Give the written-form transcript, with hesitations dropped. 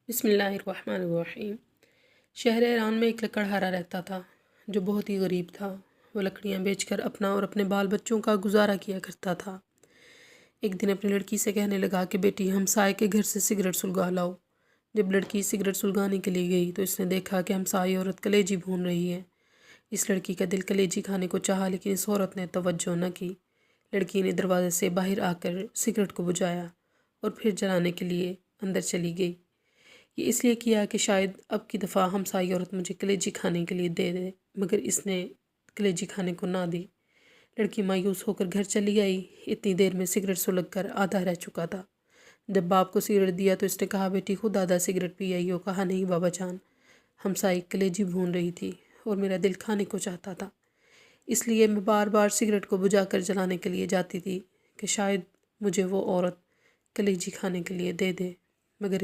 بسم اللہ الرحمن الرحیم۔ شہر ایران میں ایک لکڑہارا رہتا تھا جو بہت ہی غریب تھا۔ وہ لکڑیاں بیچ کر اپنا اور اپنے بال بچوں کا گزارا کیا کرتا تھا۔ ایک دن اپنی لڑکی سے کہنے لگا کہ بیٹی ہمسائے کے گھر سے سگریٹ سلگا لاؤ۔ جب لڑکی سگریٹ سلگانے کے لیے گئی تو اس نے دیکھا کہ ہمسائے عورت کلیجی بھون رہی ہے۔ اس لڑکی کا دل کلیجی کھانے کو چاہا، لیکن اس عورت نے توجہ نہ کی۔ لڑکی نے دروازے سے باہر آ کر سگریٹ کو بجھایا اور پھر جلانے کے لیے اندر چلی گئی۔ یہ اس لیے کیا کہ شاید اب کی دفعہ ہمسائی عورت مجھے کلیجی کھانے کے لیے دے دے، مگر اس نے کلیجی کھانے کو نہ دی۔ لڑکی مایوس ہو کر گھر چلی آئی۔ اتنی دیر میں سگریٹ سلگ کر آدھا رہ چکا تھا۔ جب باپ کو سگریٹ دیا تو اس نے کہا، بیٹی خود آدھا سگریٹ پی آئی ہو۔ کہا، نہیں بابا جان، ہمسائی کلیجی بھون رہی تھی اور میرا دل کھانے کو چاہتا تھا، اس لیے میں بار بار سگریٹ کو بجھا کر جلانے کے لیے جاتی تھی کہ شاید مجھے وہ عورت کلیجی کھانے کے لیے دے دے۔